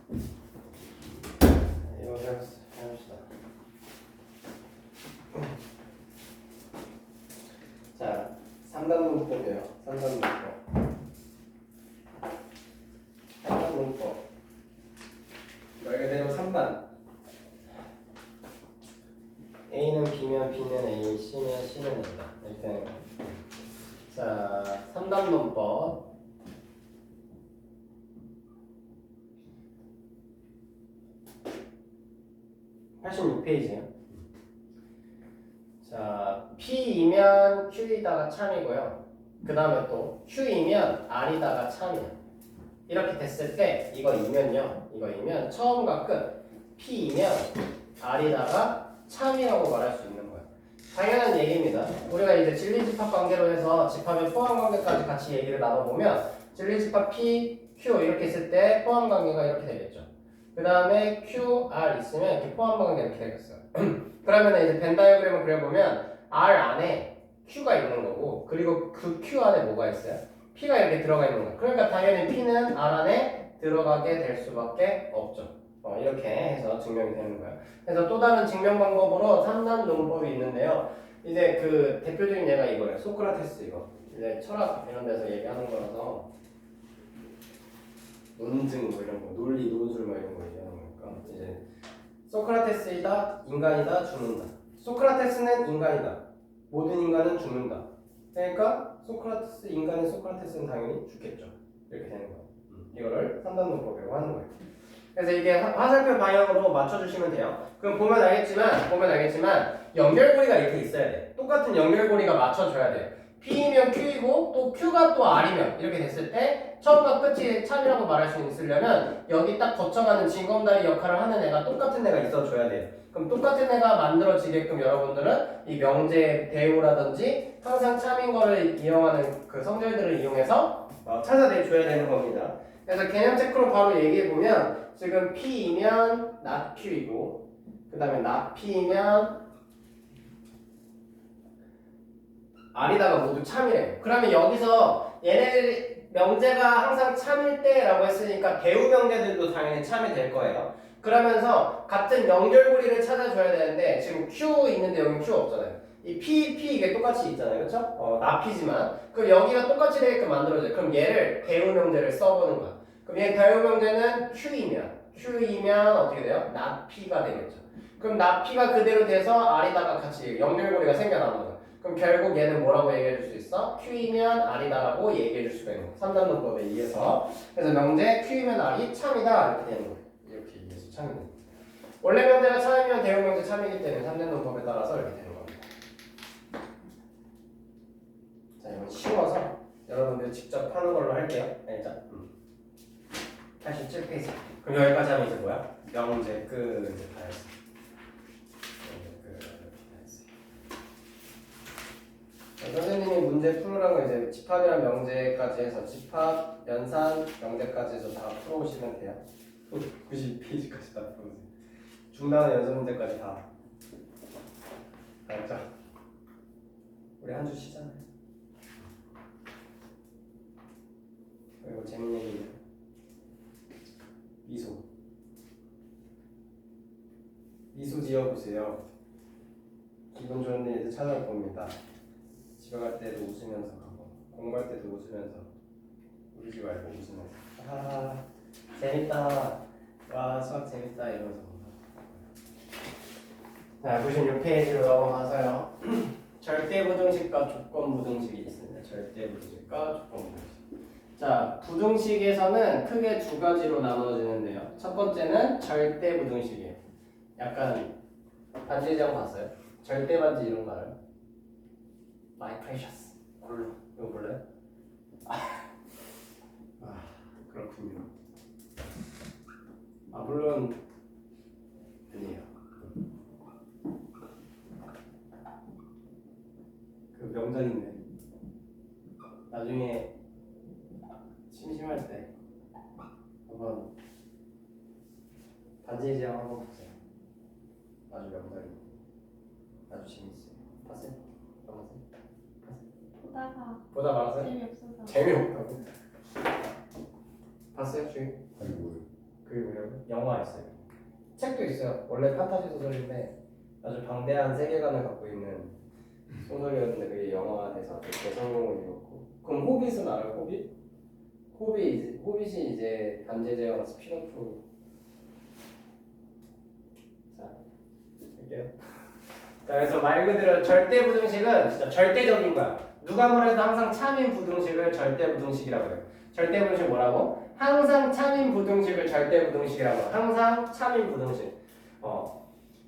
이거 해봅시다. 자, 3단 문법이에요. 3단 문법. 3단 문법. 말 그대로 3단. A는 B면 B는 A, C면 C는 A다. 이렇게 되는 거예요. 자, 3단 문법. 86페이지에요. 자, P이면 Q이다가 참이고요. 그 다음에 또 Q이면 R이다가 참이에요. 이렇게 됐을 때 이거 이면 처음과 끝 P이면 R이다가 참이라고 말할 수 있는 거예요. 당연한 얘기입니다. 우리가 이제 진리집합 관계로 해서 집합의 포함 관계까지 같이 얘기를 나눠보면 진리집합 P, Q 이렇게 있을 때 포함 관계가 이렇게 되겠죠. 그 다음에 Q, R 있으면 이렇게 포함 관계가 이렇게 되겠어요. 그러면 이제 벤 다이어그램을 그려보면 R 안에 Q가 있는 거고, 그리고 그 Q 안에 뭐가 있어요? P가 이렇게 들어가 있는 거예요. 그러니까 당연히 P는 R 안에 들어가게 될 수밖에 없죠. 이렇게 해서 증명이 되는 거예요. 그래서 또 다른 증명 방법으로 3단 논법이 있는데요. 이제 그 대표적인 예가 이거예요. 소크라테스 이거. 이제 철학 이런 데서 얘기하는 거라서 논증 뭐 이런 거, 논리, 논술 뭐 이런 거 얘기하는 거니까 이제 소크라테스이다, 인간이다, 죽는다. 소크라테스는 인간이다. 모든 인간은 죽는다. 그러니까 소크라테스, 인간인 소크라테스는 당연히 죽겠죠. 이렇게 되는 거예요. 이거를 3단 논법이라고 하는 거예요. 그래서 이게 화살표 방향으로 맞춰주시면 돼요. 그럼 보면 알겠지만 연결고리가 이렇게 있어야 돼. 똑같은 연결고리가 맞춰줘야 돼. P이면 Q이고 또 Q가 또 R이면 이렇게 됐을 때 처음과 끝이 참이라고 말할 수 있으려면 여기 딱 거쳐가는 징검다리 역할을 하는 애가 똑같은 애가 있어줘야 돼요. 그럼 똑같은 애가 만들어지게끔 여러분들은 이 명제 대우라든지 항상 참인 거를 이용하는 그 성질들을 이용해서 찾아내줘야 되는 겁니다. 그래서 개념 체크로 바로 얘기해보면 지금 P이면 not Q이고 그 다음에 not P이면 R이다가 모두 참이래요. 그러면 여기서 얘네 명제가 항상 참일 때라고 했으니까 대우 명제들도 당연히 참이 될 거예요. 그러면서 같은 연결고리를 찾아줘야 되는데 지금 Q 있는데 여기 Q 없잖아요. 이 P 이게 똑같이 있잖아요. 그렇죠? 나피지만 그럼 여기가 똑같이 되게끔 만들어져요. 그럼 얘를 대우 명제를 써보는 거야. 그럼 얘 대우 명제는 Q이면 어떻게 돼요? 나피가 되겠죠. 그럼 나피가 그대로 돼서 R이다가 같이 연결고리가 생겨나는 거야. 그럼 결국 얘는 뭐라고 얘기해 줄 수 있어? Q이면 R이다라고 얘기해 줄 수가 있는 거야. 3단 논법에 의해서. 그래서 명제 Q이면 R이 참이다 이렇게 되는 거예요. 이렇게 이해해서 참이는 거예요. 원래 명제가 참이면 대우 명제 참이기 때문에 3단 논법에 따라서 이렇게 되는 겁니다. 자, 이건 쉬워서 여러분들 직접 하는 걸로 할게요. 자, 87페이지. 그럼 여기까지 하면 이제 뭐야? 명제 끝 이제 다 했어. 선생님이 문제 풀으라고 이제 집합이랑 명제까지 해서 집합, 연산, 명제까지 해서 다 풀어오시면 돼요. 90페이지까지 다 풀어오세요. 중단원 연습 문제까지 다. 알았죠? 우리 한 주 쉬잖아요. 그리고 재밌는 얘기예요. 미소 지어보세요. 기분 좋은 일이 찾아올 겁니다. 집에 갈 때도 웃으면서 가고 공부할 때도 웃으면서 울지 말고 웃으면서 재밌다 와 수학 재밌다 이러면서 자 96페이지로 넘어가서요. 절대부등식과 조건부등식이 있습니다. 절대부등식과 조건부등식. 자 부등식에서는 크게 두 가지로 나눠지는데요. 첫 번째는 절대부등식이에요. 약간 반지 제형 봤어요? 절대반지 이런 거 알아요? My precious. 이거 볼래요? 그렇군요. 물론 아니에요. 그 명작인데 나중에 심심할 때 한번 반지의 제왕 한번 보세요. 아주 명작입니다. 아주 재밌어요. 봤어요? 보다 말았어요? 재미없어서. 재미없다고. 봤어요, 주인? 아니 뭐요? 그게 뭐냐면 영화였어요. 책도 있어요. 원래 판타지 소설인데 아주 방대한 세계관을 갖고 있는 소설이었는데 그게 영화화돼서 되게 성공을 이뤘고. 그럼 호빗은 알아요? 호빗? 호빗이 이제 반지의 제왕 스피노프. 자, 할게요. 자, 그래서 말 그대로 절대 부등식은 진짜 절대적인 거야. 누가 뭐래도 항상 참인 부등식을 절대 부등식이라고 해요. 절대 부등식 뭐라고? 항상 참인 부등식을 절대 부등식이라고 해요. 항상 참인 부등식.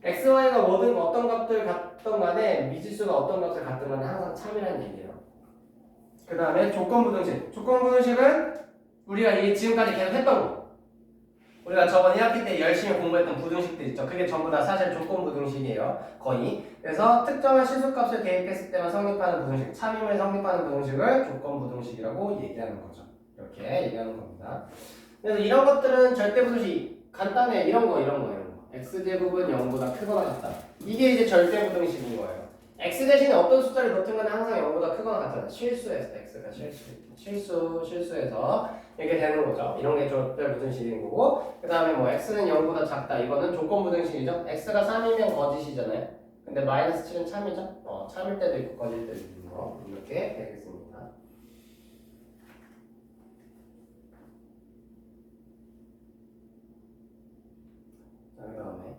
x, y가 뭐든 어떤 값들 같던 간에 미지수가 어떤 값을 갖든 간에 항상 참이라는 얘기예요. 그 다음에 조건 부등식. 조건 부등식은 우리가 이게 지금까지 계속 했던 거. 우리가 저번 1학기 때 열심히 공부했던 부등식들 있죠. 그게 전부 다 사실 조건 부등식이에요. 거의. 그래서 특정한 실수값을 대입했을 때만 성립하는 부등식, 참임을 성립하는 부등식을 조건 부등식이라고 얘기하는 거죠. 이렇게 얘기하는 겁니다. 그래서 이런 것들은 절대 부등식 간단해. 이런 거. x제곱은 0보다 크거나 같다. 이게 이제 절대 부등식인 거예요. x 대신에 어떤 숫자를 넣든 간에 항상 0보다 크거나 같잖아. 실수에서 x가 실수에서 이렇게 되는 거죠. 이런 게 절대 부등식인 거고, 그 다음에 뭐 x는 0보다 작다. 이거는 조건 부등식이죠. x가 3이면 거짓이잖아요. 근데 마이너스 7은 참이죠. 참일 때도 있고 거짓일 때도 있는 거. 이렇게 되겠습니다. 자, 그 다음에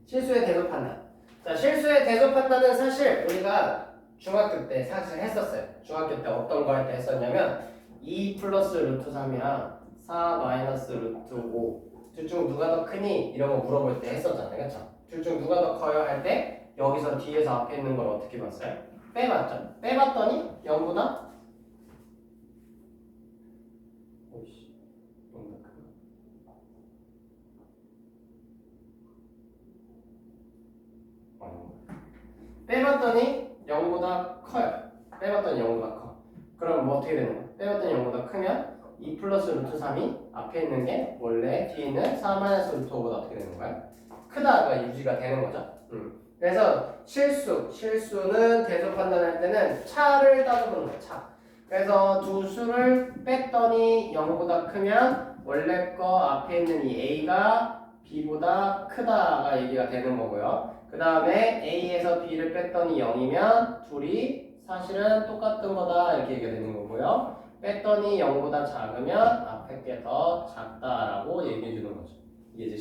실수의 대소 판단. 자, 실수의 대소 판단은 사실 우리가 중학교 때 사실 했었어요. 중학교 때 어떤 거 할 때 했었냐면 2 플러스 루트 3이랑 4 마이너스 루트 5 둘 중 누가 더 크니? 이런 거 물어볼 때 했었잖아요. 그쵸? 둘 중 누가 더 커요? 할 때 여기서 뒤에서 앞에 있는 걸 어떻게 봤어요? 빼봤죠? 빼봤더니 0보다 오이씨 빼봤더니 0보다 커요. 빼봤더니 0보다 커. 그럼 뭐 어떻게 되는 거야? 빼봤더니 0보다 크면 2 플러스 루트 3이 앞에 있는 게 원래 뒤에 있는 4 마이너스 루트 5보다 어떻게 되는 거야? 크다가 유지가 되는 거죠. 그래서 실수는 대소 판단할 때는 차를 따져보는 거야. 차. 그래서 두 수를 뺐더니 0보다 크면 원래 거 앞에 있는 이 a가 b보다 크다가 얘기가 되는 거고요. 그 다음에 a에서 b를 뺐더니 0이면 둘이 사실은 똑같은 거다 이렇게 얘기가 되는 거고요. 뺐더니 0보다 작으면 앞에 게 더 작다라고 얘기해 주는 거죠. 이게 이제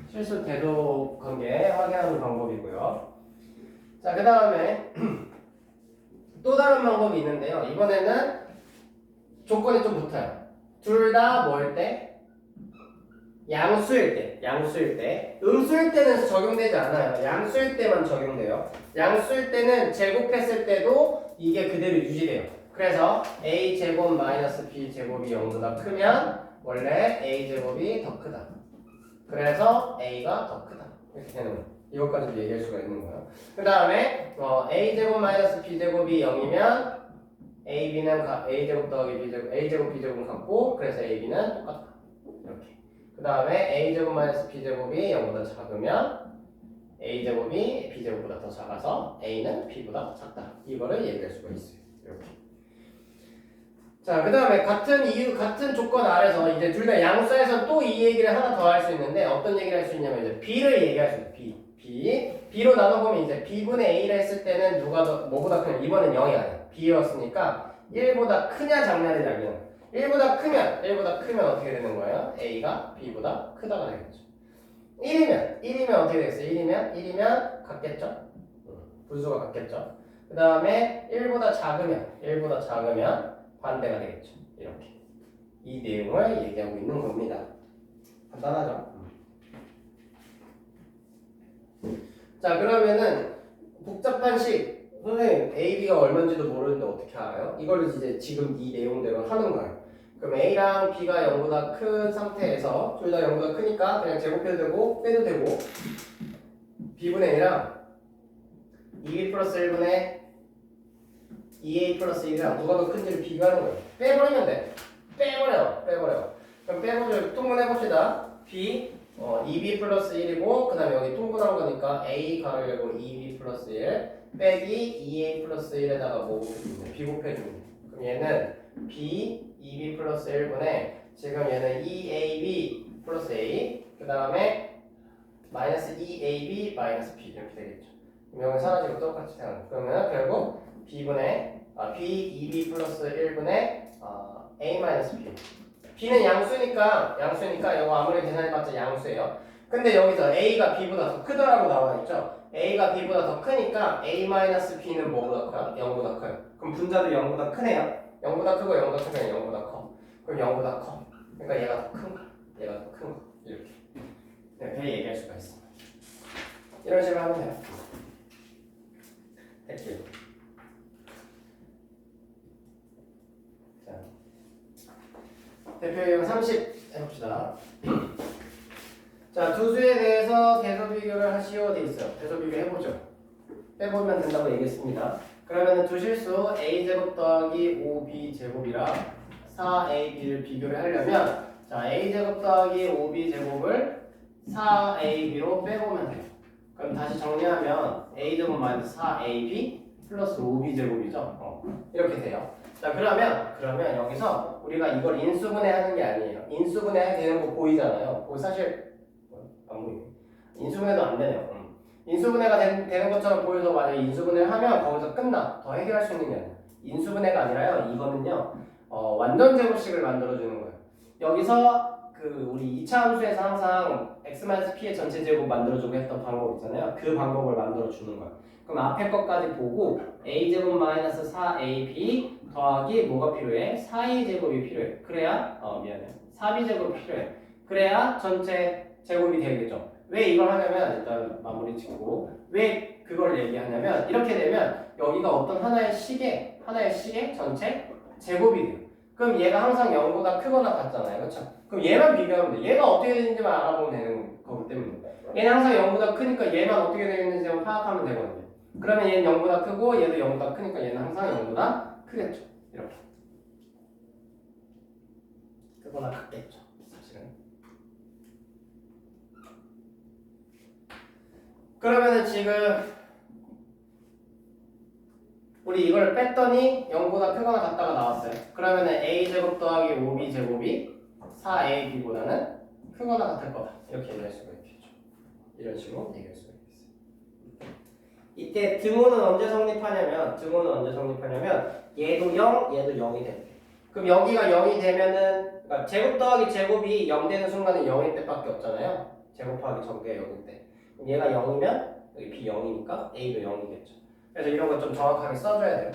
실수 대도 관계 확인하는 방법이고요. 자, 그 다음에 또 다른 방법이 있는데요. 이번에는 조건이 좀 붙어요. 둘 다 뭘 때? 양수일 때. 음수일 때는 적용되지 않아요. 양수일 때만 적용돼요. 양수일 때는 제곱했을 때도 이게 그대로 유지돼요. 그래서 a제곱 마이너스 b제곱이 0보다 크면 원래 a제곱이 더 크다. 그래서 a가 더 크다. 이렇게 되는 거예요. 이것까지도 얘기할 수가 있는 거예요. 그 다음에 a제곱 마이너스 b제곱이 0이면 ab는 a제곱 더하기 b제곱, a제곱 b제곱은 같고 그래서 ab는 똑같다. 이렇게. 그 다음에 a제곱 마이너스 b제곱이 0보다 작으면 a제곱이 b제곱보다 더 작아서 a는 b보다 작다. 이거를 얘기할 수가 있어요. 이렇게. 자, 그 다음에 같은 조건 아래서 이제 둘 다 양수에서 또 이 얘기를 하나 더 할 수 있는데 어떤 얘기를 할 수 있냐면 이제 b를 얘기할 수 있어요. b로 나눠보면 이제 b분의 a를 했을 때는 누가 더 뭐보다 크냐? 이번엔 0이 아니야. b였으니까 1보다 크냐 작냐를 알면 1보다 크면 어떻게 되는 거예요? a가 b보다 크다가 되겠죠. 1이면 어떻게 되겠어요? 1이면 같겠죠? 분수가 같겠죠. 그 다음에 1보다 작으면 반대가 되겠죠. 이렇게. 이 내용을 얘기하고 있는 겁니다. 간단하죠? 자, 그러면은 복잡한 식 선생님 AB가 얼마인지도 모르는데 어떻게 알아요? 이걸 이제 지금 이 내용대로 하는 거예요. 그럼 A랑 B가 0보다 큰 상태에서 둘 다 0보다 크니까 그냥 제곱해도 되고 빼도 되고 B분의 A랑 2B 플러스 1분의 2A 플러스 1이랑 누가 더 큰지를 비교하는 거예요. 빼버리면 돼. 빼버려. 그럼 빼버려. 통분해봅시다. B 2B 플러스 1이고 그 다음에 여기 통분한 거니까 A 가로 열고 2B 플러스 1 빼기 2A 플러스 1에다가 뭐 비곱해주면 돼. 그럼 얘는 B 2B 플러스 1분의 지금 얘는 2AB 플러스 A 그 다음에 마이너스 2AB 마이너스 B 이렇게 되겠죠. 그럼 여기 사라지고 똑같이 생각합니다. 그러면 결국 B분의 B 2B 플러스 1분의 A 마이너스 B. B는 양수니까 이거 아무리 계산해봤자 양수예요. 근데 여기서 A가 B보다 더 크다라고 나와있죠. A가 B보다 더 크니까 A 마이너스 B는 뭐보다 커요? 0보다 커요. 그럼 분자도 0보다 크네요. 0보다 크고 0보다 크면 0보다 커. 그럼 0보다 커. 그러니까 얘가 더 큰 거, 얘가 더 큰 거. 이렇게 얘기할 수가 있습니다. 이런 식으로 하면 돼요. 할게요. 자, 대표 유형 30 해봅시다. 자, 두 수에 대해서 대소 비교를 하시오 돼 있어요. 대소 비교 해보죠. 빼보면 된다고 얘기했습니다. 그러면 두 실수 a제곱 더하기 5b제곱이랑 4ab를 비교를 하려면 자, a제곱 더하기 5b제곱을 4ab로 빼보면 돼요. 그럼 다시 정리하면 a제곱 마이너스 4ab 플러스 5b제곱이죠. 이렇게 돼요. 자, 그러면 여기서 우리가 이걸 인수분해하는 게 아니에요. 인수분해 되는 거 보이잖아요. 사실 안 보이네. 인수분해도 안 되네요. 인수분해가 되는 것처럼 보여서 만약에 인수분해를 하면 거기서 끝나. 더 해결할 수 있는 게 아니라 인수분해가 아니라요. 이거는요. 완전 제곱식을 만들어주는 거예요. 여기서 우리 2차 함수에서 항상 x-p의 전체 제곱 만들어주고 했던 방법 있잖아요. 그 방법을 만들어주는 거예요. 그럼 앞에 것까지 보고 a제곱 마이너스 4ab 더하기 뭐가 필요해? 4a제곱이 필요해. 그래야 미안해요. 4b제곱이 필요해. 그래야 전체 제곱이 되겠죠. 왜 이걸 하냐면 일단 마무리 짓고 왜 그걸 얘기하냐면 이렇게 되면 여기가 어떤 하나의 식의 전체 제곱이 돼요. 그럼 얘가 항상 0보다 크거나 같잖아요. 그렇죠? 그럼 얘만 비교하면 돼. 얘가 어떻게 되는지만 알아보면 되는 거기 때문에 얘는 항상 0보다 크니까 얘만 어떻게 되는지만 파악하면 되거든요. 그러면 얘는 0보다 크고 얘도 0보다 크니까 얘는 항상 0보다 크겠죠. 이렇게 크거나 같겠죠. 사실은. 그러면은 지금 우리 이걸 뺐더니 0보다 크거나 같다가 나왔어요. 그러면은 a제곱 더하기 5b제곱이 4ab보다는 크거나 같을 거다. 이렇게 얘기할 수가 있겠죠. 이런 식으로 얘기할 수가 있겠어요. 이때 등호는 언제 성립하냐면 얘도 0, 얘도 0이 돼. 그럼 여기가 0이 되면은 그러니까 제곱 더하기 제곱이 0 되는 순간은 0일 때밖에 없잖아요. 제곱하기 전개 0일 때. 그럼 얘가 0이면 여기 b 0이니까 a도 0이겠죠. 그래서 이런 거 좀 정확하게 써줘야 돼요.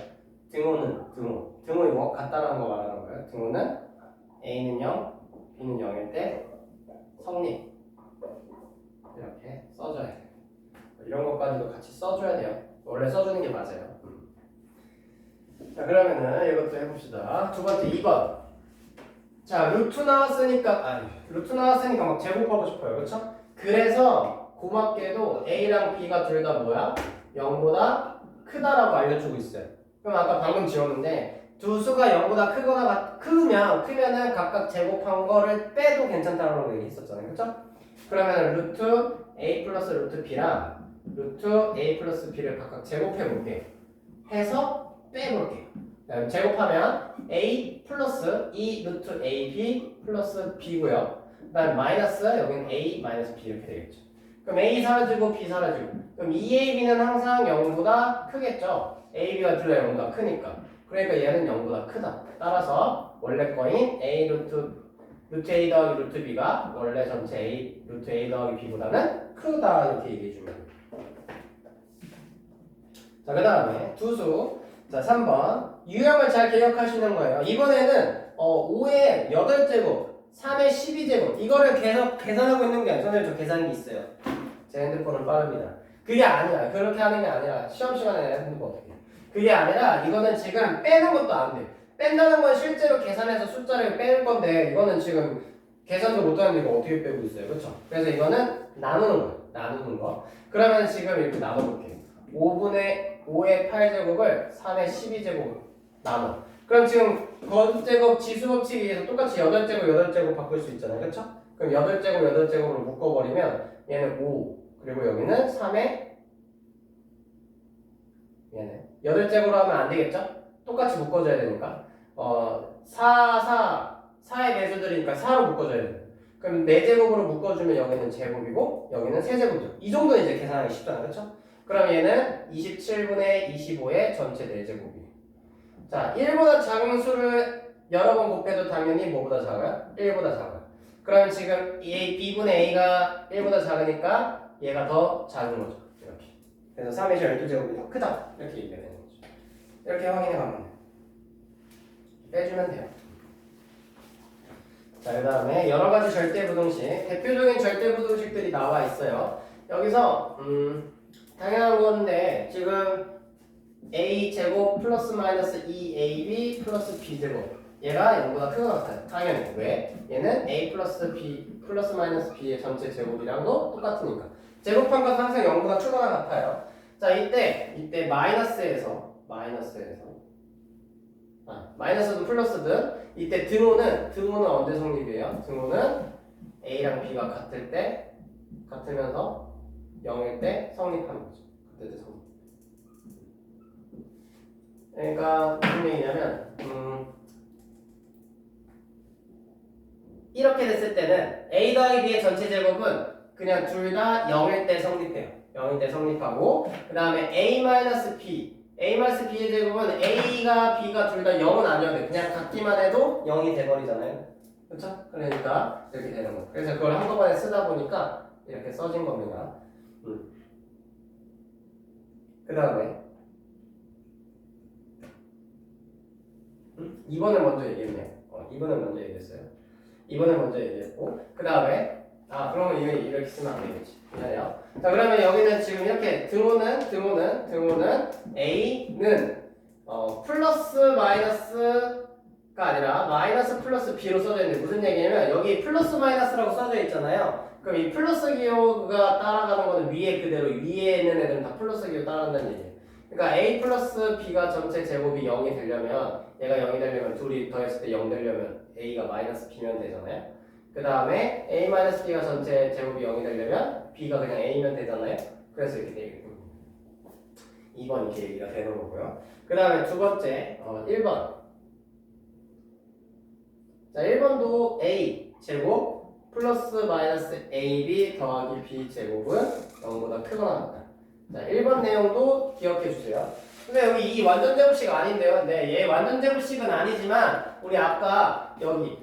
등호는 뭐 같다라는 거 말하는 거예요. 등호는 a는 0, b는 0일 때 성립. 이렇게 써줘야 돼요. 이런 것까지도 같이 써줘야 돼요. 원래 써주는 게 맞아요. 자, 그러면은 이것도 해봅시다. 두 번째 2번. 자, 루트 나왔으니까 막 제곱하고 싶어요. 그렇죠? 그래서 고맙게도 a랑 b가 둘 다 뭐야? 0보다 크다라고 알려주고 있어요. 그럼 아까 방금 지웠는데 두 수가 0보다 크면은 각각 제곱한 거를 빼도 괜찮다라고 얘기했었잖아요. 그렇죠? 그러면 루트 a 플러스 루트 b랑 루트 a 플러스 b를 각각 제곱해 볼게요. 해서 빼볼게요. 제곱하면 a 플러스 2 루트 ab 플러스 b고요. 그다음 마이너스 여기는 a 마이너스 b 이렇게 되겠죠. 그럼 a 사라지고 b 사라지고 그럼 2ab는 항상 0보다 크겠죠. ab가 둘 다 0보다 크니까. 그러니까 얘는 0보다 크다. 따라서 원래 거인 a 루트 a 더하기 루트 b가 원래 전체 a 루트 a 더하기 b보다는 크다 이렇게 얘기해주면 돼요. 자, 그 다음에 두수. 자, 3번 유형을 잘 기억하시는 거예요. 이번에는 5의 8제곱 3의 12제곱 이거를 계속 계산하고 있는 게 아니라 선생님 저 계산기 있어요. 제 핸드폰은 빠릅니다. 그게 아니라 그렇게 하는 게 아니라 시험 시간에 핸드폰 어떻게 해요? 그게 아니라 이거는 지금 빼는 것도 안 돼. 뺀다는 건 실제로 계산해서 숫자를 뺄 건데 이거는 지금 계산도 못하는 이거 어떻게 빼고 있어요. 그렇죠? 그래서 이거는 나누는 거예요. 나누는 거. 그러면 지금 이렇게 나눠볼게요. 5의 8제곱을 3의 12제곱 나눠. 그럼 지금 거듭제곱 지수법칙에 의해서 똑같이 8제곱 8제곱 바꿀 수 있잖아요. 그렇죠? 그럼 8제곱 8제곱으로 묶어버리면 얘는 5 그리고 여기는 3의 얘는 8제곱으로 하면 안 되겠죠? 똑같이 묶어줘야 되니까 4의 배수들이니까 4로 묶어줘야 돼. 그럼 4제곱으로 묶어주면 여기는 제곱이고 여기는 세제곱이죠. 이 정도는 이제 계산하기 쉽잖아, 그렇죠? 그럼 얘는 27분의 25의 전체 4제곱이에요. 자, 1보다 작은 수를 여러 번 곱해도 당연히 뭐보다 작아요? 1보다 작아요. 그럼 지금 B분의 A가 1보다 작으니까 얘가 더 작은 거죠. 이렇게. 그래서 3의 12제곱이 더 크다. 이렇게 얘기가 되는 거죠. 이렇게 확인해 가면 돼요. 빼주면 돼요. 자, 그 다음에 여러 가지 절대부등식, 대표적인 절대부등식들이 나와 있어요. 여기서 당연한 건데 지금 a제곱 플러스 마이너스 2ab 플러스 b제곱 얘가 0보다 크거나 같아요. 당연히. 왜? 얘는 a 플러스 b 플러스 마이너스 b의 전체 제곱이랑도 똑같으니까. 제곱한 건 항상 0보다 크거나 같아요. 자, 이때 마이너스에서 마이너스든 플러스든 이때 등호는 언제 성립이에요? 등호는 a랑 b가 같으면서 0일 때 성립하는 거죠. 그때 성립. 그러니까 무슨 얘기냐면 이렇게 됐을 때는 a 더하기 b의 전체 제곱은 그냥 둘 다 0일 때 성립해요. 0일 때 성립하고 그 다음에 a-b의 제곱은 a가 b가 둘 다 0은 아니어도 돼. 그냥 같기만 해도 0이 돼버리잖아요. 그렇죠? 그러니까 이렇게 되는 거예요. 그래서 그걸 한꺼번에 쓰다 보니까 이렇게 써진 겁니다. 그 다음에 2번을 먼저 얘기했네요. 2번을 먼저 얘기했어요. 2번을 먼저 얘기했고 그 다음에 그러면 이렇게 쓰면 안 되겠지. 미안해요. 자, 그러면 여기는 지금 이렇게 등호는 a는 플러스 마이너스가 아니라 마이너스 플러스 b로 써져 있는데 무슨 얘기냐면 여기 플러스 마이너스라고 써져 있잖아요. 그럼 이 플러스 기호가 따라가는 거는 위에 그대로 위에 있는 애들은 다 플러스 기호 따라간다는 얘기예요. 그러니까 a 플러스 b가 전체 제곱이 0이 되려면 얘가 0이 되려면 둘이 더했을 때 0 되려면 a가 마이너스 b면 되잖아요. 그 다음에 a 마이너스 b가 전체 제곱이 0이 되려면 b가 그냥 a면 되잖아요. 그래서 이렇게 되겠습니다. 2번 이렇게 얘기가 되는 거고요. 그 다음에 두 번째 1번. 자, 1번도 a 제곱 플러스 마이너스 ab 더하기 b 제곱은 0보다 크거나 같다. 자, 1번 내용도 기억해 주세요. 근데 여기 이 완전 제곱식 아닌데요. 네, 얘 완전 제곱식은 아니지만 우리 아까 여기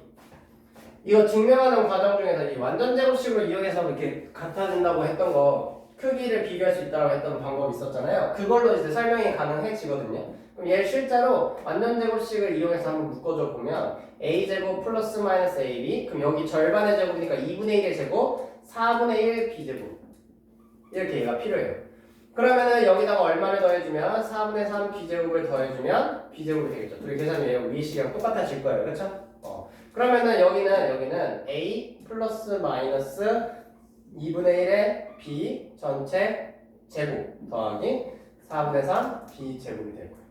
이거 증명하는 과정 중에서 이 완전 제곱식을 이용해서 이렇게 같아진다고 했던 거 크기를 비교할 수 있다고 했던 방법이 있었잖아요. 그걸로 이제 설명이 가능해지거든요. 그럼 얘를 실제로 완전 제곱식을 이용해서 한번 묶어줘 보면 a제곱 플러스 마이너스 ab 그럼 여기 절반의 제곱이니까 2분의 1의 제곱 4분의 1 b제곱 이렇게 얘가 필요해요. 그러면은 여기다가 얼마를 더해주면 4분의 3 b제곱을 더해주면 b제곱이 되겠죠. 둘이 계산이 위의 식이랑 똑같아질 거예요. 그렇죠? 그러면은 여기는 a 플러스 마이너스 2분의 1의 b 전체 제곱 더하기 4분의 3 b 제곱이 될 거예요.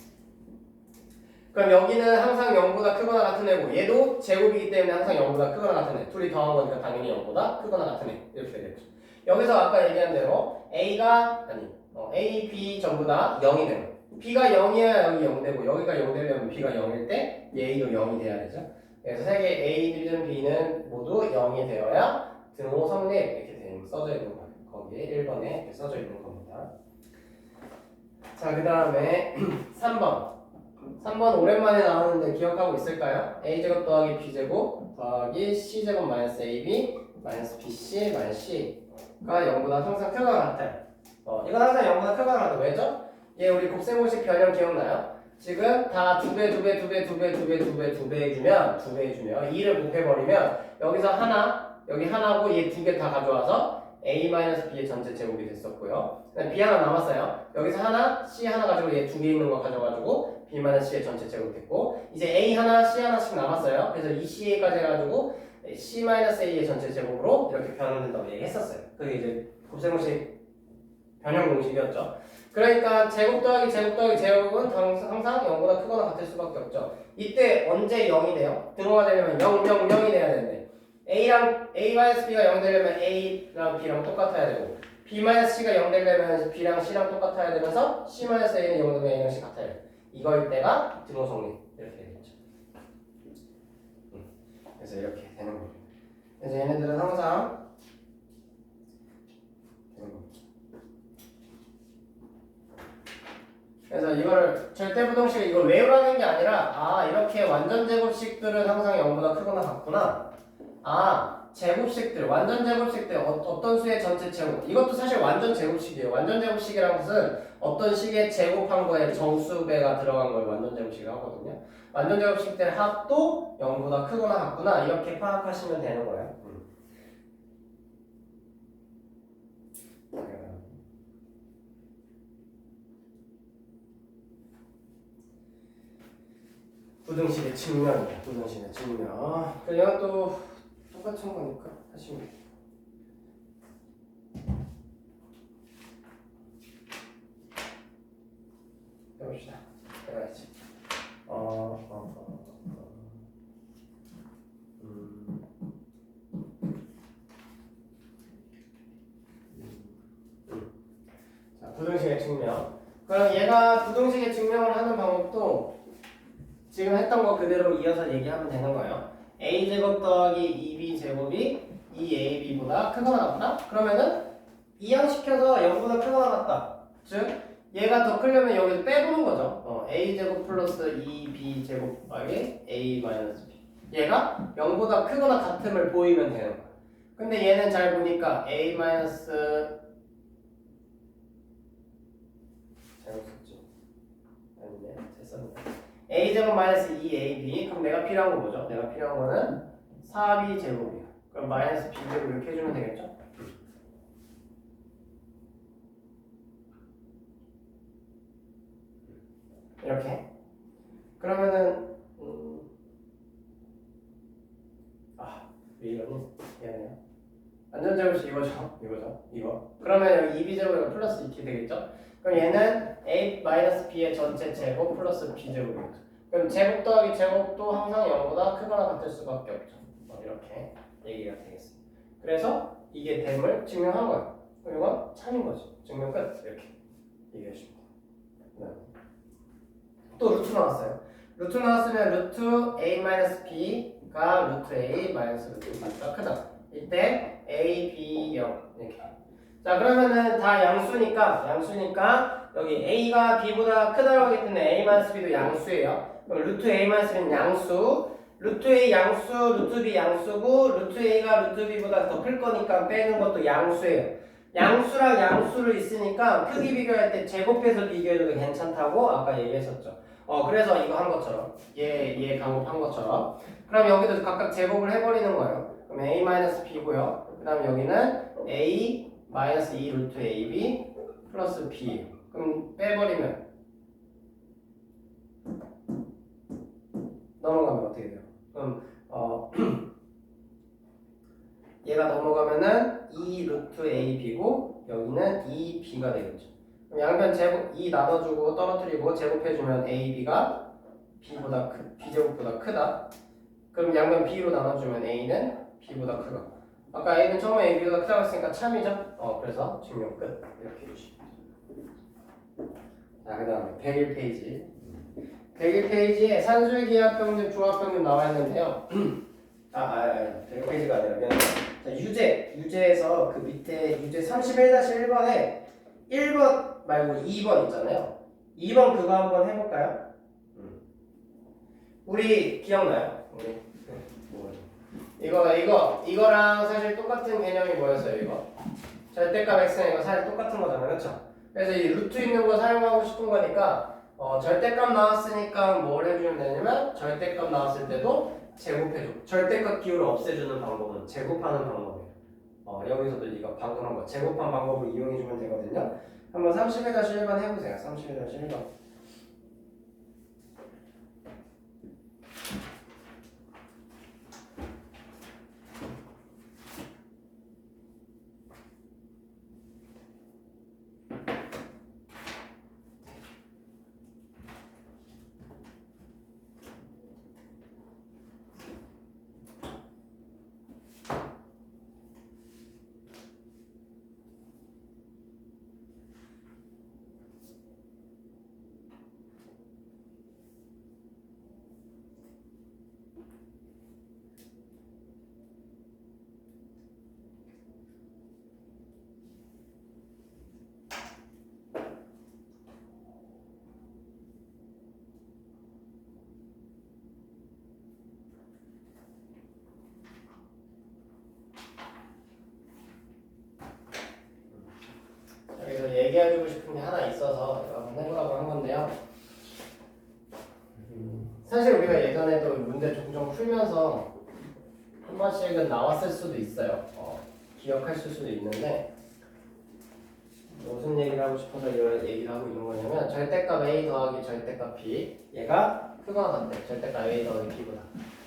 그럼 여기는 항상 0보다 크거나 같은 애고 얘도 제곱이기 때문에 항상 0보다 크거나 같은 애. 둘이 더한 거니까 당연히 0보다 크거나 같은 애. 이렇게 되겠죠. 여기서 아까 얘기한 대로 a, b 전부 다 0이 되는 거예요. b가 0이어야 여기 0 되고 여기가 0 되려면 b가 0일 때 a도 0이 돼야 되죠. 그래서 세 개 a든 b는 모두 0이 되어야 등호 성립 이렇게 써져 있는 거예요. 거기에 1번에 이렇게 써져 있는 겁니다. 자, 그 다음에 3번 오랜만에 나오는데 기억하고 있을까요? a제곱 더하기 b제곱 더하기 c제곱 마이너스 ab 마이너스 bc 마이너스 c가 0보다 항상 크거나 같아요. 이건 항상 0보다 크거나 같아요. 왜죠? 얘 우리 곱셈공식 변형 기억나요? 지금 다 2배 해주면 2를 곱해버리면 여기서 하나 여기 하나고 얘 2개 다 가져와서 a-b의 전체 제곱이 됐었고요. b 하나 남았어요. 여기서 하나 c 하나 가지고 얘 2개 있는 거 가져가지고 b-c의 전체 제곱 됐고 이제 a 하나 c 하나씩 남았어요. 그래서 2ca까지 해가지고 c-a의 전체 제곱으로 이렇게 변환된다고 얘기했었어요. 그게 이제 곱셈공식 변형 공식이었죠. 그러니까 제곱 더하기 제곱은 항상 0보다 크거나 같을 수밖에 없죠. 이때 언제 0이 돼요? 등호가 되려면 0이 돼야 되는데 a-b가 0 되려면 a랑 b랑 똑같아야 되고 b-c가 0 되려면 b랑 c랑 똑같아야 되면서 c-a는 0 되면 a랑 c 같아야 돼요. 이거일 때가 등호 성립 이렇게 되겠죠. 그래서 이렇게 되는 거예요. 그래서 얘네들은 항상 그래서 이거를 절대부동식 이걸 외우라는 게 아니라 이렇게 완전 제곱식들은 항상 0보다 크거나 같구나. 제곱식들 완전 제곱식들 어떤 수의 전체 제곱 이것도 사실 완전 제곱식이에요. 완전 제곱식이라는 것은 어떤 식의 제곱한 거에 정수배가 들어간 걸 완전 제곱식이라고 하거든요. 완전 제곱식들의 합도 0보다 크거나 같구나 이렇게 파악하시면 되는 거예요. 부등식의 측면이야. 부등식의 측면. 그냥 또 똑같은 거니까 하시면 돼요. 해봅시다. 해봐야지. 자, 부등식의 측면. 그럼 얘가 부등식의 증명을 하는 방법도 지금 했던 거 그대로 이어서 얘기하면 되는 거예요. a제곱 더하기 2b제곱이 2ab보다 크거나 같다? 그러면은 이항시켜서 0보다 크거나 같다. 즉 얘가 더 크려면 여기서 빼보는 거죠. a제곱 플러스 2b제곱 더하기 a 마이너스 b. 얘가 0보다 크거나 같음을 보이면 되는 거야. 근데 얘는 잘 보니까 a 마이너스 잘못 썼죠. 아니네. 됐었네. a제곱 마이너스 2ab. 그럼 내가 필요한 거 뭐죠? 내가 필요한 거는 4b제곱이야. 그럼 마이너스 b제곱 이렇게 해주면 되겠죠? 이렇게. 그러면은 왜 이러니? 미안해요. 완전 제곱식 이거죠? 이거. 그러면 여기 2b제곱이 플러스 이렇게 되겠죠? 그럼 얘는 a 마이너스 b의 전체 제곱 플러스 b제곱이겠죠. 그럼 제곱 더하기 제곱도 항상 0보다 크거나 같을 수밖에 없죠. 이렇게 얘기가 되겠습니다. 그래서 이게 됨을 증명한 거예요. 그럼 이건 참인 거지. 증명 끝. 이렇게 얘기하시면 돼요. 또 루트 나왔어요. 루트 나왔으면 루트 a 마이너스 b가 루트 a 마이너스 루트 b가 크다. 이때 a, b, 0 이렇게. 자 그러면은 다 양수니까 여기 a가 b보다 크다고 하기 때문에 a 마이너스 b도 양수예요. 그럼 루트 a 마이너스 b는 양수. 루트 a 양수, 루트 b 양수고 루트 a가 루트 b보다 더 클 거니까 빼는 것도 양수예요. 양수랑 양수를 있으니까 크기 비교할 때 제곱해서 비교해도 괜찮다고 아까 얘기했었죠. 그래서 이거 한 것처럼 얘 강업 한 것처럼 그럼 여기도 각각 제곱을 해버리는 거예요. 그럼 a-b고요. 그 다음에 여기는 a-2 루트 ab 플러스 b. 그럼 빼버리면 넘어가면 어떻게 돼요? 그럼 얘가 넘어가면은 2 루트 ab고 여기는 2b가 되겠죠. 그럼 양변 제곱 2 나눠주고 떨어뜨리고 제곱해주면 ab가 b제곱보다 크다. 그럼 양변 b로 나눠주면 a는 b보다 크다. 아까 a는 처음에 ab보다 크다고 했으니까 참이죠. 그래서 증명 끝. 이렇게 해주시면 돼요. 자, 그 다음에 101페이지. 101페이지에 산수의 기하평균, 조합평균 나와 있는데요. 101페이지가 아니라 그냥 유제에서 그 밑에 유제 31-1번에 1번 말고 2번 있잖아요. 2번 그거 한번 해볼까요? 우리 기억나요? 이거랑 사실 똑같은 개념이 뭐였어요? 이거 절대값 x는 이거 사실 똑같은 거잖아요, 그렇죠? 그래서 이 루트 있는 거 사용하고 싶은 거니까 절대값 나왔으니까 뭘 해주면 되냐면 절대값 나왔을 때도 제곱해줘. 절대값 기호를 없애주는 방법은 제곱하는 방법이에요. 여기서도 이거 방금 한 거 제곱한 방법을 이용해주면 되거든요. 한번 31-1번 해보세요. 31-1번. 얘기해주고 싶은 게 하나 있어서 한번 해보라고 한 건데요. 사실 우리가 예전에도 문제 종종 풀면서 한 번씩은 나왔을 수도 있어요. 기억하실 수도 있는데 무슨 얘기를 하고 싶어서 이런 얘기를 하고 있는 거냐면 절대값 A 더하기 절대값 B 얘가 크거나 같대. 절대값 A 더하기 B보다.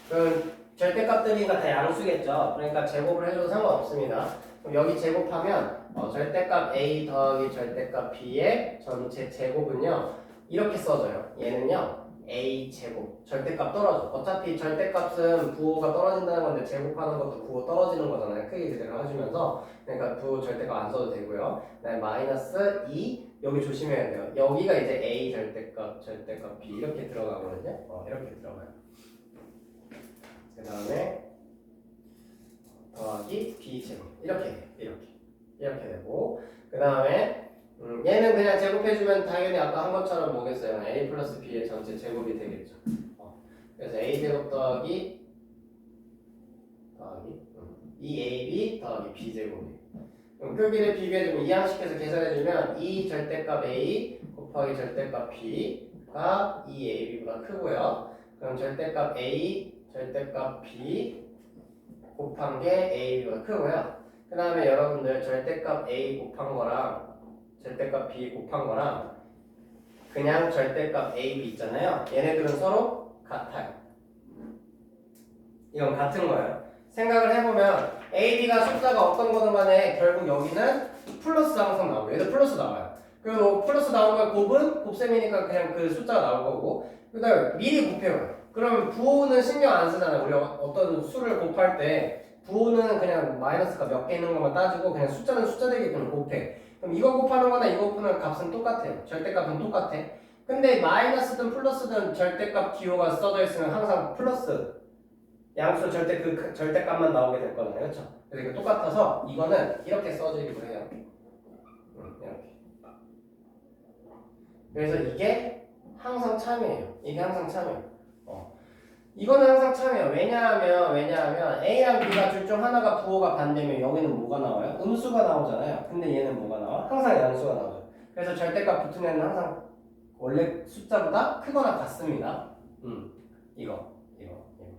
그럼 절대값들이니까 다 양수겠죠. 그러니까 제곱을 해줘도 상관없습니다. 그럼 여기 제곱하면 절대값 A 더하기 절대값 B의 전체 제곱은요 이렇게 써져요. 얘는요 A 제곱. 절대값 떨어져. 어차피 절대값은 부호가 떨어진다는 건데 제곱하는 것도 부호 떨어지는 거잖아요. 크게 그대로 해주면서. 그러니까 부호 절대값 안 써도 되고요. 그다음에 마이너스 2 여기 조심해야 돼요. 여기가 이제 A 절대값, 절대값 B 이렇게 들어가거든요. 이렇게 들어가요. 그 다음에 더하기 B 제곱 이렇게 돼요. 이렇게 되고 그 다음에 얘는 그냥 제곱해주면 당연히 아까 한 것처럼 뭐겠어요? A 플러스 B의 전체 제곱이 되겠죠. 그래서 A 제곱 더하기 2AB 더하기 B 제곱이. 그럼 크기를 비교해주면 이항식해서 계산해주면 2 절대값 A 곱하기 절대값 B가 2AB보다 크고요. 그럼 절대값 A 절대값 B 곱한 게 AB보다 크고요. 그 다음에 여러분들 절대값 A 곱한 거랑 절대값 B 곱한 거랑 그냥 절대값 AB 있잖아요. 얘네들은 서로 같아요. 이건 같은 거예요. 생각을 해보면 AB가 숫자가 어떤 거든 간에 결국 여기는 플러스 항상 나오고 얘도 플러스 나와요. 그리고 플러스 나온 거에 곱은 곱셈이니까 그냥 그 숫자가 나올 거고 그 다음에 미리 곱해요. 그러면 부호는 신경 안 쓰잖아요. 우리가 어떤 수를 곱할 때 부호는 그냥 마이너스가 몇 개 있는 것만 따지고 그냥 숫자는 숫자 되게 그냥 곱해. 그럼 이거 곱하는 거나 이거 곱하는 값은 똑같아요. 절대값은 똑같아. 근데 마이너스든 플러스든 절대값 기호가 써져 있으면 항상 플러스 양수 절대 그 절대값만 나오게 될 거잖아요. 그렇죠? 그래서 이거 똑같아서 이거는 이렇게 써지기로 해요. 이렇게. 그래서 이게 항상 참이에요. 이게 항상 참이에요. 이거는 항상 참이에요. 왜냐하면 A랑 B가 둘 중 하나가 부호가 반대면 여기는 뭐가 나와요? 음수가 나오잖아요. 근데 얘는 뭐가 나와? 항상 양수가 나와요. 그래서 절대값 붙은 애는 항상 원래 숫자보다 크거나 같습니다. 이거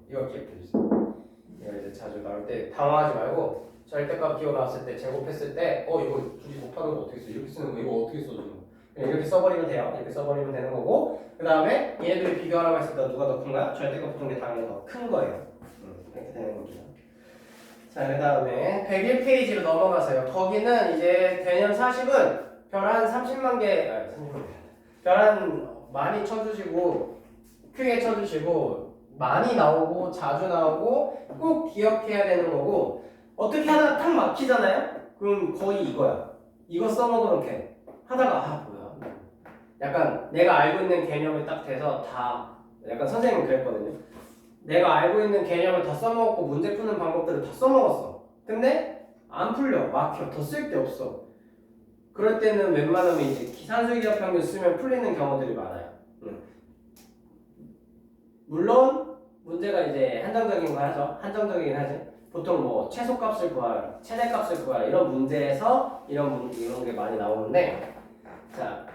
기억해 주세요. 이거 이제 자주 나올 때 당황하지 말고 절대값 기호 나왔을 때 제곱했을 때 이거 둘이 곱하는 거 어떻게 써? 이렇게 쓰는 거 이거 어떻게 써주는 거? 그냥 이렇게 써버리면 돼요. 이렇게 써버리면 되는 거고 그 다음에 얘네들을 비교하라고 했을 때 누가 더 큰가요? 절대값 붙은 게 당연히 더 큰 거예요. 이렇게 되는 겁니다. 자, 그 다음에 101페이지로 넘어가세요. 거기는 이제 개념 40은 별 한 30만 개, 별 한 많이 쳐주시고 크게 쳐주시고 많이 나오고 자주 나오고 꼭 기억해야 되는 거고 어떻게 하다가 탁 막히잖아요? 그럼 거의 이거야. 이거 써먹으면 돼. 하다가 뭐야 약간 내가 알고 있는 개념이 딱 돼서 다 약간 선생님은 그랬거든요. 내가 알고 있는 개념을 다 써먹었고 문제 푸는 방법들을 다 써먹었어. 근데 안 풀려. 막혀. 더 쓸 데 없어. 그럴 때는 웬만하면 이제 산술기하 평균 쓰면 풀리는 경우들이 많아요. 물론 문제가 이제 한정적인 거 하죠. 한정적이긴 하지. 보통 뭐 최소값을 구하라, 최대값을 구하라 이런 문제에서 이런 게 많이 나오는데 자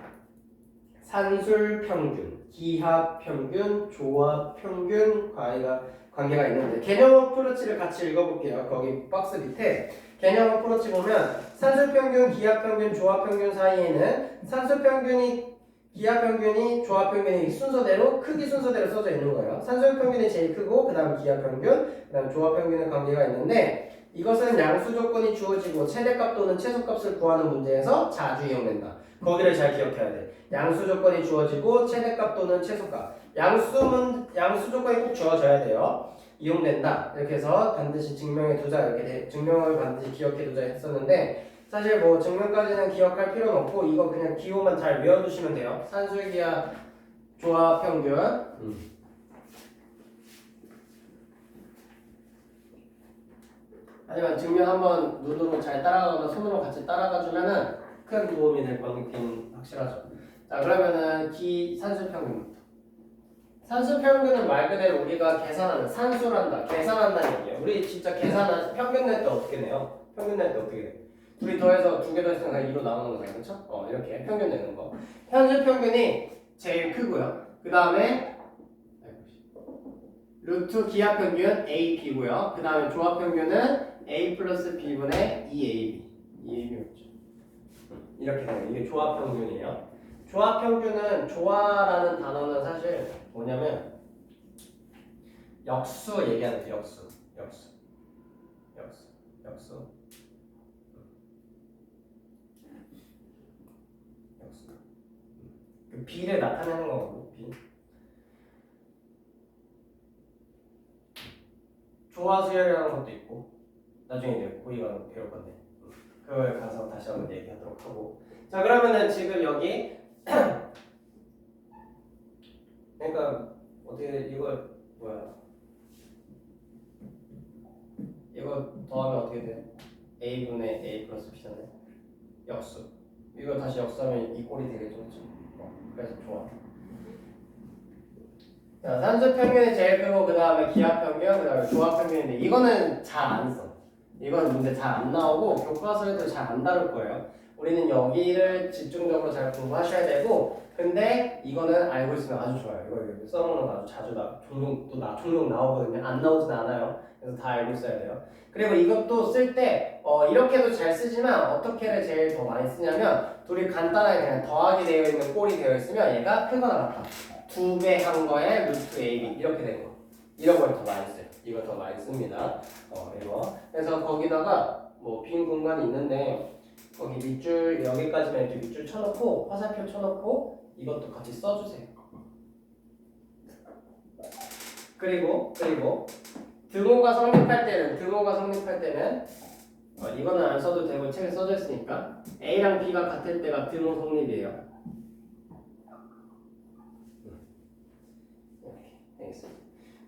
산술 평균, 기하 평균, 조합 평균 관계가 있는데 개념 어프로치를 같이 읽어볼게요. 거기 박스 밑에 개념 어프로치 보면 산술 평균, 기하 평균, 조합 평균 사이에는 산술 평균이 기하 평균이 조합 평균이 순서대로 크기 순서대로 써져 있는 거예요. 산술 평균이 제일 크고 그다음 기하 평균, 그다음 조합 평균의 관계가 있는데 이것은 양수 조건이 주어지고 최대값 또는 최소값을 구하는 문제에서 자주 이용된다. 거기를 잘 기억해야 돼. 양수 조건이 주어지고 최대값 또는 최소값. 양수 조건이 꼭 주어져야 돼요. 이용된다. 이렇게 해서 반드시 증명해 두자 이렇게 증명을 반드시 기억해 두자 했었는데 사실 뭐 증명까지는 기억할 필요는 없고 이거 그냥 기호만 잘 외워두시면 돼요. 산술기하 조합 평균. 하지만 증명 한번 눈으로 잘 따라가거나 손으로 같이 따라가주면은 큰 도움이 될 거긴 확실하죠. 자 그러면은 산술평균부터. 산술평균은 말 그대로 우리가 계산하는 산술한다, 계산한다는 얘기예요. 우리 진짜 평균 낼 때 어떻게 내요? 평균 낼 때 어떻게 돼? 둘이 더해서 두 개 더했으면 그냥 2로 나오는 거잖아요. 그렇죠? 이렇게 평균 내는 거. 현실 평균이 제일 크고요. 그 다음에 루트 기하 평균 AB고요. 그 다음에 조합 평균은 A 플러스 B분의 2AB. 2AB 맞죠? 이렇게 돼요. 이게 조합 평균이에요. 조합 평균은 조화라는 단어는 사실 뭐냐면 역수 얘기하는 거예요. 역수. 그 B를 나타내는 거거든요. B. 조화 수열이라는 것도 있고 나중에 이제 고이가 배울 건데 그걸 가서 다시 한번 얘기하도록 하고. 자, 그러면은 지금 여기 그러니까 어떻게 이거 뭐야? 이거 더하면 어떻게 돼? A분의 A 플러스 B잖아요. 역수. 이거 다시 역수하면 이 꼴이 되겠죠. 그래서 좋아. 자, 산수 평균이 제일 크고 그 다음에 기하 평균, 그 다음에 조합 평균인데 이거는 잘 안 써. 이건 문제 잘 안 나오고 교과서에도 잘 안 다룰 거예요. 우리는 여기를 집중적으로 잘 공부하셔야 되고, 근데 이거는 알고 있으면 아주 좋아요. 이거 써먹는 거 아주 자주 종종 나오거든요. 안 나오진 않아요. 그래서 다 알고 있어야 돼요. 그리고 이것도 쓸 때 이렇게도 잘 쓰지만 어떻게를 제일 더 많이 쓰냐면 둘이 간단하게 그냥 더하기 되어 있는 꼴이 되어 있으면 얘가 크거나 같아. 2배 한 거에 루트 AB 이렇게 되는 거. 이런 걸 더 많이 써요. 이거 더 많이 씁니다. 이거. 그래서 거기다가 뭐 빈 공간이 있는데 거기 밑줄 여기까지만 이렇게 밑줄 쳐놓고 화살표 쳐놓고 이것도 같이 써주세요. 그리고 등호가 성립할 때는 이거는 안 써도 되고 책에 써져 있으니까 A랑 B가 같을 때가 등호 성립이에요. 이렇게 되겠습니다.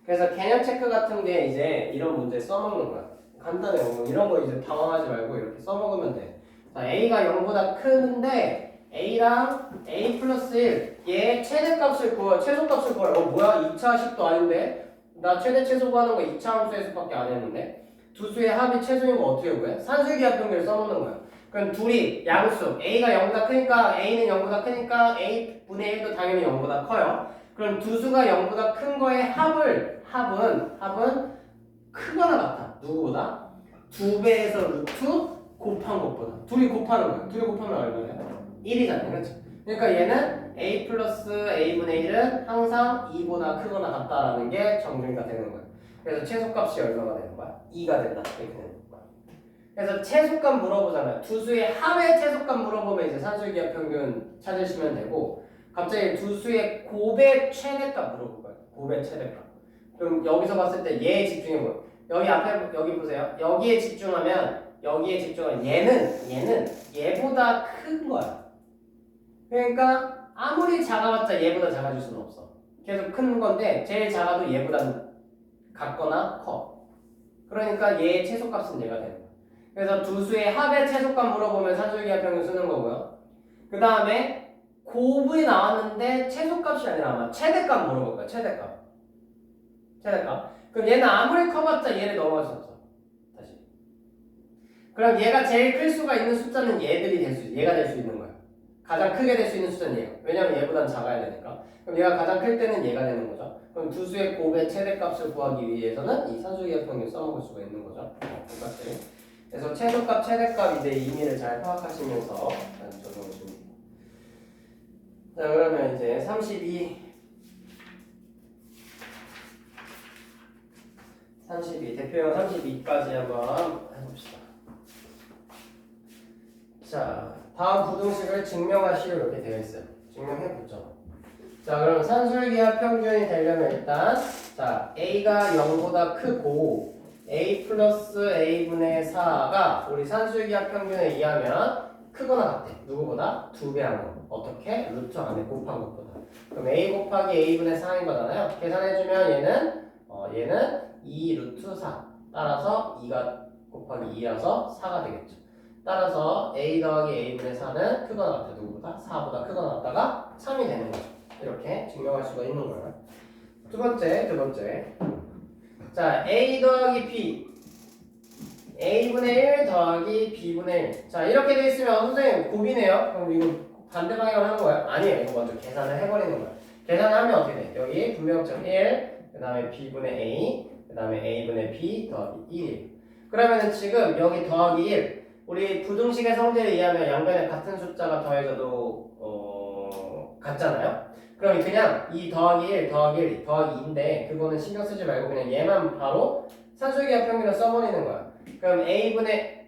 그래서 개념 체크 같은 게 이제 이런 문제 써먹는 거야. 간단해요. 이런 거 이제 당황하지 말고 이렇게 써먹으면 돼. 자, A가 0보다 크는데 A랑 A 플러스 1 얘 최대값을 구해요. 최소값을 구해요. 뭐야? 2차 합도 아닌데? 나 최대 최소 구하는 거 2차 함수에서밖에 안 했는데 두 수의 합이 최소인 거 어떻게 구해? 산술기하 평균을 써놓는 거야. 그럼 둘이 양수 A가 0보다 크니까 A는 0보다 크니까 A분의 1도 당연히 0보다 커요. 그럼 두 수가 0보다 큰 거의 합은 크거나 같아. 누구보다? 2배에서 루트 곱한 것보다. 둘이 곱하는 거야. 둘이 곱하면 얼마야? 1이잖아. 그렇죠? 그러니까 얘는 A 플러스 A분의 1은 항상 2보다 크거나 같다라는 게 정리가 되는 거야. 그래서 최소값이 얼마가 되는 거야? 2가 된다. 이렇게 되는 거야. 그래서 최소값 물어보잖아요. 두 수의 합의 최소값 물어보면 이제 산술기하 평균 찾으시면 되고 갑자기 두 수의 곱의 최대값 물어볼 거예요. 곱의 최대값. 그럼 여기서 봤을 때 얘에 집중해보요. 여기 앞에 여기 보세요. 여기에 집중하면 얘는 얘보다 큰 거야. 그러니까 아무리 작아봤자 얘보다 작아질 수는 없어. 계속 큰 건데 제일 작아도 얘보다는 같거나 커. 그러니까 얘의 최소값은 얘가 되는 거야. 그래서 두 수의 합의 최소값 물어보면 산술기하 평균 쓰는 거고요. 그 다음에 곱이 나왔는데 최소값이 아니라 아마 최대값 물어볼 거야. 최대값. 그럼 얘는 아무리 커봤자 얘를 넘어갈 수 없어. 다시. 그럼 얘가 제일 클 수가 있는 숫자는 얘가 될 수 있는 거야. 가장 크게 될 수 있는 숫자는 얘예요. 왜냐면 얘보단 작아야 되니까. 그럼 얘가 가장 클 때는 얘가 되는 거죠. 그럼 두 수의 곱의 최대값을 구하기 위해서는 이 산술기하 평균 써먹을 수가 있는 거죠. 똑같이. 그래서 최소값, 최대값 이제 의미를 잘 파악하시면서 적용하시면 됩니다. 자, 그러면 이제 32 대표형 32까지 한번 해봅시다. 자, 다음 부등식을 증명하시오 이렇게 되어 있어요. 증명해보죠. 자, 그럼 산술기하 평균이 되려면 일단 자 A가 0보다 크고 A 플러스 A분의 4가 우리 산술기하 평균에 의하면 크거나 같아. 누구보다? 2배 한 거. 어떻게? 루트 안에 곱한 것보다. 그럼 A 곱하기 A분의 4인 거잖아요. 계산해주면 얘는 2 루트 4. 따라서 2가 곱하기 2라서 4가 되겠죠. 따라서 A 더하기 A분의 4는 크거나 같아. 누구보다? 4보다 크거나 같다가 3이 되는 거죠. 이렇게 증명할 수가 있는 거예요. 두 번째. 자, A 더하기 B. a분의 1 더하기 b분의 1. 자, 이렇게 돼 있으면 선생님 곱이네요. 그럼 이거 반대 방향으로 하는 거예요? 아니에요. 이거 먼저 계산을 해버리는 거예요. 계산을 하면 어떻게 돼? 여기 분배역점 1, 그 다음에 b분의 a, 그 다음에 a분의 b 더하기 1. 그러면은 지금 여기 더하기 1. 우리 부등식의 성질에 의하면 양변에 같은 숫자가 더해져도 같잖아요? 그럼 그냥 2 더하기 1 더하기 1 더하기 2인데 그거는 신경 쓰지 말고 그냥 얘만 바로 산술기하 평균을 써버리는 거야. 그럼 a분의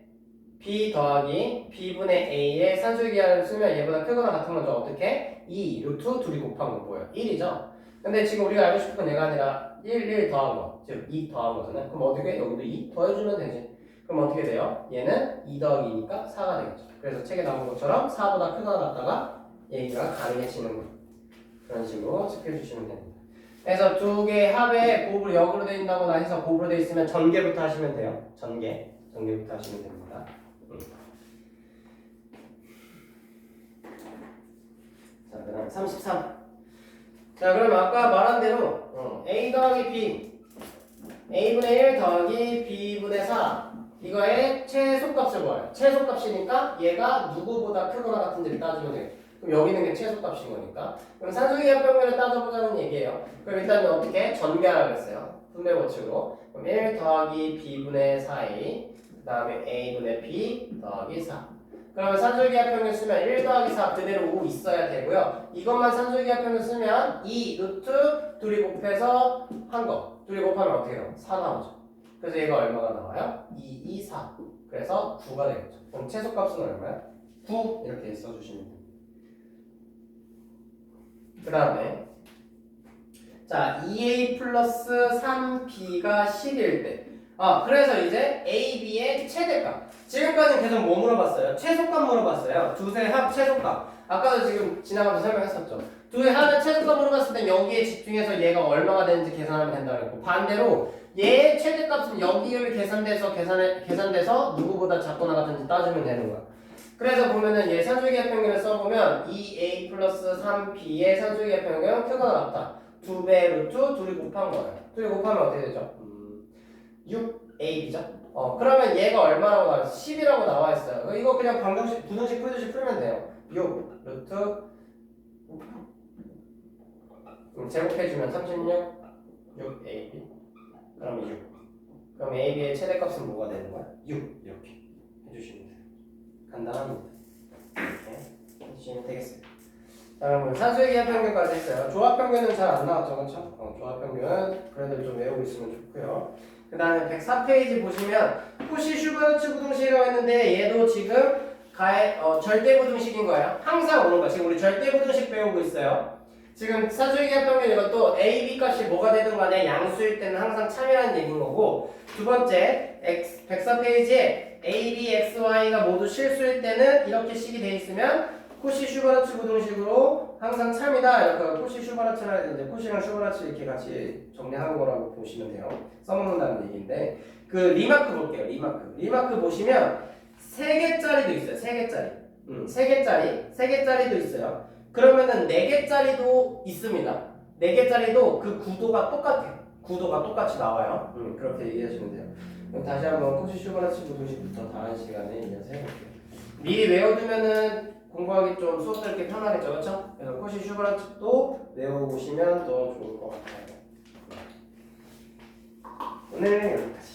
b 더하기 b분의 a의 산술기하를 쓰면 얘보다 크거나 같은 건 어떻게? 2 루트 둘이 곱한 거 뭐예요? 1이죠? 근데 지금 우리가 알고 싶은 건 얘가 아니라 1 더한 거, 즉 2 더한 거잖아요. 그럼 어떻게? 여기도 2 더해주면 되지. 그럼 어떻게 돼요? 얘는 2 더하기 2니까 4가 되겠죠. 그래서 책에 나온 것처럼 4보다 크거나 같다가 얘기가 가능해지는 거예요. 그런 식으로 체크해주시면 됩니다. 그래서 두 개의 합에 곱으로 역으로 되어 있다거나 해서 곱으로 되어 있으면 전개부터 하시면 돼요. 전개부터 하시면 됩니다. 자, 그 다음 33. 자, 그럼 아까 말한 대로 a 더하기 b, a분의 1 더하기 b분의 4 이거의 최소값을 구해요. 최소값이니까 얘가 누구보다 크거나 같은지를 따지면 돼요. 그럼 여기 있는 게 최소값인 거니까. 그럼 산술기하 평균을 따져보자는 얘기예요. 그럼 일단 어떻게? 전개하라고 했어요. 분배 법칙으로. 그럼 1 더하기 b분의 4a, 그 다음에 a분의 b 더하기 4. 그러면 산술기하 평균 쓰면 1 더하기 4 그대로 5 있어야 되고요. 이것만 산술기하 평균 쓰면 2 루트 둘이 곱해서 한 거. 둘이 곱하면 어떻게 돼요? 4 나오죠. 그래서 얘가 얼마가 나와요? 2, 2, 4. 그래서 9가 되겠죠. 그럼 최소값은 얼마야? 9 이렇게 써주시면 돼요. 그 다음에 자 2a 플러스 3b가 10일 때 그래서 이제 a, b의 최대값 지금까지는 계속 뭐 물어봤어요? 최소값 물어봤어요. 두의 합 최소값 아까도 지금 지나가면서 설명했었죠. 두의 합의 최소값 물어봤을 때 여기에 집중해서 얘가 얼마가 되는지 계산하면 된다고 했고 반대로 얘의 최대값은 여기를 계산돼서 누구보다 작거나 같은지 따지면 되는 거야. 그래서 보면은 얘 산술기하 평균을 써보면 2a 플러스 3b의 산술기하 평균은 크거나 같다. 2배 루트 둘이 곱한 거예요. 둘이 곱하면 어떻게 되죠? 6ab죠? 그러면 얘가 얼마라고 나와 있어요? 10이라고 나와 있어요. 이거 그냥 부등식 풀듯이 풀면 돼요. 6 루트 제곱해주면 36 6ab 그럼 6 그럼 ab의 최대값은 뭐가 되는 거야? 6 이렇게 해주시면 돼요. 간단합니다. 이렇게 해주시면 되겠어요. 자, 그럼 산술기하 평균까지 했어요. 조합평균은 잘 안 나왔죠, 그렇죠? 조합평균 그래도 좀 외우고 있으면 좋고요. 그 다음에 104페이지 보시면 코시 슈바르츠 부등식이라고 했는데 얘도 지금 절대부등식인 거예요. 항상 오는 거. 지금 우리 절대부등식 배우고 있어요. 지금 산술기하 평균 이것도 a, b 값이 뭐가 되든 간에 양수일 때는 항상 참이라는 얘기인 거고 두 번째 104페이지에 a, b, x, y가 모두 실수일 때는 이렇게 식이 돼 있으면 코시 슈바르츠 부등식으로 항상 참이다. 이렇게 코시 슈바르츠라 이제 코시랑 슈바르츠 이렇게 같이 정리하는 거라고 보시면 돼요. 써먹는다는 얘기인데 그 리마크 볼게요. 리마크 보시면 3개짜리도 있어요. 3개짜리. 3개짜리도 있어요. 그러면은 4개짜리도 있습니다. 4개짜리도 그 구도가 똑같아요. 구도가 똑같이 나와요. 그렇게 얘기하시면 돼요. 그럼 다시 한번 코시 슈바르츠 부등식부터 다음 시간에 이어서 해볼게요. 미리 외워두면은 공부하기 좀 수업 들기 편하겠죠, 그렇죠? 그래서 코시 슈바르츠도 외워보시면 더 좋을 것 같아요. 오늘 여기까지.